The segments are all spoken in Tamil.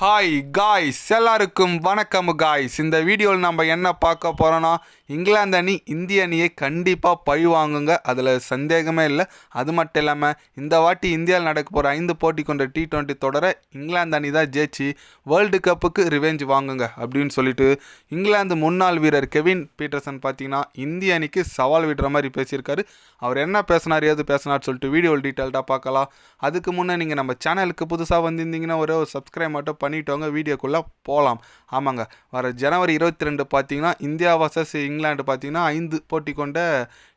ஹாய் காய்ஸ், எல்லாருக்கும் வணக்கம் காய்ஸ். இந்த வீடியோவில் நம்ம என்ன பார்க்க போகிறோன்னா, இங்கிலாந்து அணி இந்திய அணியை கண்டிப்பாக பழி வாங்குங்க, அதில் சந்தேகமே இல்லை. அது மட்டும் இல்லாமல் இந்த வாட்டி இந்தியாவில் நடக்க போகிற 5 போட்டி கொண்ட T20 தொடரை இங்கிலாந்து அணி தான் ஜெயிச்சு வேர்ல்டு கப்புக்கு ரிவெஞ்ச் வாங்குங்க அப்படின்னு சொல்லிட்டு இங்கிலாந்து முன்னாள் வீரர் கெவின் பீட்டர்சன் பார்த்தீங்கன்னா இந்திய அணிக்கு சவால் விடுற மாதிரி பேசியிருக்காரு. அவர் என்ன பேசினார், ஏது பேசினார் சொல்லிட்டு வீடியோவில் டீட்டெயில்டாக பார்க்கலாம். அதுக்கு முன்னே நீங்கள் நம்ம சேனலுக்கு புதுசாக வந்திருந்தீங்கன்னா ஒரே ஒரு சப்ஸ்கிரைப் மட்டும் பண்ணிட்டோங்க, வீடியோக்குள்ளே போகலாம். ஆமாங்க, வர ஜனவரி 22 பார்த்தீங்கன்னா இந்தியா வர்சஸ் இங்கிலாந்து பார்த்தீங்கன்னா 5 போட்டி கொண்ட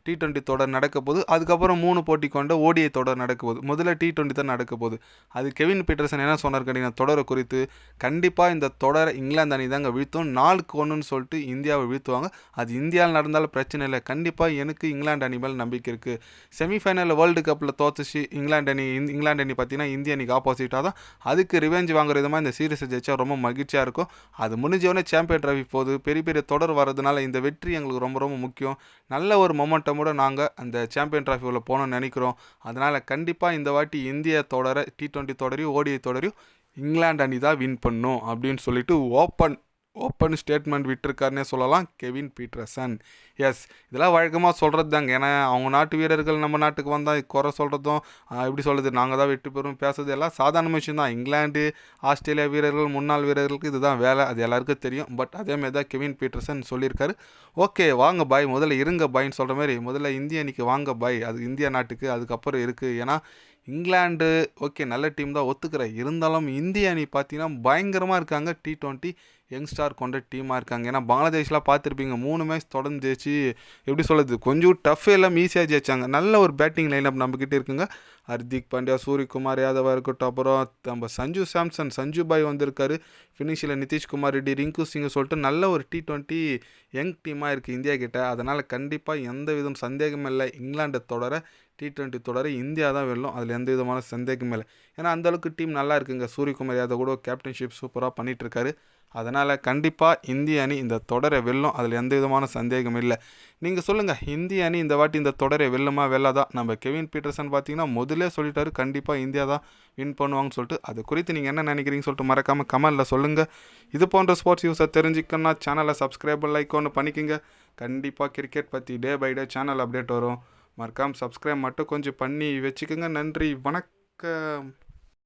T20 தொடர் நடக்க போகுது. அதுக்கப்புறம் 3 போட்டி கொண்ட ODI தொடர் நடக்க போகுது. முதல்ல T20 தான் நடக்க போகுது. அது கெவின் பீட்டர்சன் என்ன சொன்னார் கேட்டீங்கன்னா, தொடரை குறித்து கண்டிப்பாக இந்த தொடரை இங்கிலாந்து அணி தாங்க வீழ்த்தும், 4-1 சொல்லிட்டு இந்தியாவை வீழ்த்துவாங்க. அது இந்தியாவில் நடந்தாலும் பிரச்சனை இல்லை, கண்டிப்பாக எனக்கு இங்கிலாந்து அணி மேல் நம்பிக்கை இருக்குது. செமிஃபைனலில் வேர்ல்டு கப்பில் தோத்துச்சு இங்கிலாந்து அணி பார்த்தீங்கன்னா இந்திய அணிக்கு ஆப்போசிட்டாக தான். அதுக்கு ரிவெஞ்ச் வாங்குற விதமாக இந்த சீரீஸை ஜெயிச்சா ரொம்ப மகிழ்ச்சியாக இருக்கும். அது முடிஞ்சவொடனே சாம்பியன் ட்ராஃபி போகுது, பெரிய பெரிய தொடர் வர்றதுனால இந்த வெற்றி எங்களுக்கு ரொம்ப ரொம்ப முக்கியம். நல்ல ஒரு மொமெண்டம் கூட நாங்கள் அந்த சாம்பியன் ட்ராஃபியில் போகணும்னு நினைக்கிறோம். அதனால் கண்டிப்பாக இந்த வாட்டி இந்திய தொடரை T20 தொடரையும் ODI தொடரையும் இங்கிலாந்து அணி தான் வின் பண்ணும் அப்படின்னு சொல்லிட்டு ஓப்பன் ஸ்டேட்மெண்ட் விட்டுருக்காருன்னே சொல்லலாம் கெவின் பீட்டர்சன். எஸ், இதெல்லாம் வழக்கமாக சொல்கிறது தாங்க. ஏன்னா அவங்க நாட்டு வீரர்கள் நம்ம நாட்டுக்கு வந்தால் குறை சொல்கிறதும் எப்படி சொல்கிறது, நாங்கள் தான் வெற்றி பெறும் பேசுறது எல்லாம் சாதாரண விஷயம் தான். இங்கிலாந்து ஆஸ்திரேலியா வீரர்கள் முன்னாள் வீரர்களுக்கு இதுதான் வேலை, அது எல்லாருக்கும் தெரியும். பட் அதேமாதிரி தான் கெவின் பீட்டர்சன் சொல்லியிருக்காரு. ஓகே வாங்க பாய், முதல்ல இருங்க பாய்ன்னு சொல்கிற மாதிரி முதல்ல இந்திய அணிக்கு வாங்க பாய், அது இந்தியா நாட்டுக்கு அதுக்கப்புறம் இருக்குது. ஏன்னா இங்கிலாந்து ஓகே நல்ல டீம் தான் ஒத்துக்கிறேன், இருந்தாலும் இந்திய அணி பார்த்தீங்கன்னா பயங்கரமாக இருக்காங்க. T20 யங்ஸ்டார் கொண்ட டீமாக இருக்காங்க. ஏன்னா பங்களாதேஷ்லாம் பார்த்துருப்பீங்க, 3 மேட்ச் தொடர்ந்து ஜெயிச்சு எப்படி சொல்கிறது, கொஞ்சம் டஃப் எல்லாம் ஈஸியாக ஜெயிச்சாங்க. நல்ல ஒரு பேட்டிங் லைனப் நம்மக்கிட்ட இருக்குங்க. ஹர்திக் பாண்டியா, சூரியகுமார் யாதவா இருக்கட்டும், அப்புறம் நம்ம சஞ்சு பாய் வந்திருக்காரு, ஃபினிஷில் நிதிஷ்குமார் ரெட்டி, ரிங்கு சிங் சொல்லிட்டு நல்ல ஒரு T20 யங் டீமாக இருக்குது இந்தியா கிட்ட. அதனால் கண்டிப்பாக எந்த விதம் சந்தேகமே இல்லை, இங்கிலாண்டை தொடர T20 தொடர இந்தியா தான் வெல்லும், அதில் எந்த விதமான சந்தேகமே இல்லை. ஏன்னா அந்தளவுக்கு டீம் நல்லா இருக்குங்க. சூரியகுமார் யாதவ் கூட கேப்டன்ஷிப் சூப்பராக பண்ணிகிட்ருக்காரு. அதனால் கண்டிப்பாக இந்திய அணி இந்த தொடரை வெல்லும், அதில் எந்த விதமான சந்தேகம் இல்லை. நீங்கள் சொல்லுங்கள், இந்திய அணி இந்த வாட்டி இந்த தொடரை வெல்லுமா வெல்லாதா? நம்ம கெவின் பீட்டர்சன் பார்த்தீங்கன்னா முதலே சொல்லிட்டாரு கண்டிப்பாக இந்தியா தான் வின் பண்ணுவாங்கன்னு சொல்லிட்டு. அது குறித்து நீங்கள் என்ன நினைக்கிறீங்கன்னு சொல்லிட்டு மறக்காமல் கமெண்டில் சொல்லுங்கள். இது போன்ற ஸ்போர்ட்ஸ் நியூஸை தெரிஞ்சுக்கணும்னா சேனலை சப்ஸ்கிரைப் லைக் ஒன்று பண்ணிக்கோங்க. கண்டிப்பாக கிரிக்கெட் பற்றி day by day channel update வரும். மறக்காமல் சப்ஸ்கிரைப் மட்டும் கொஞ்சம் பண்ணி வச்சுக்கோங்க. நன்றி, வணக்கம்.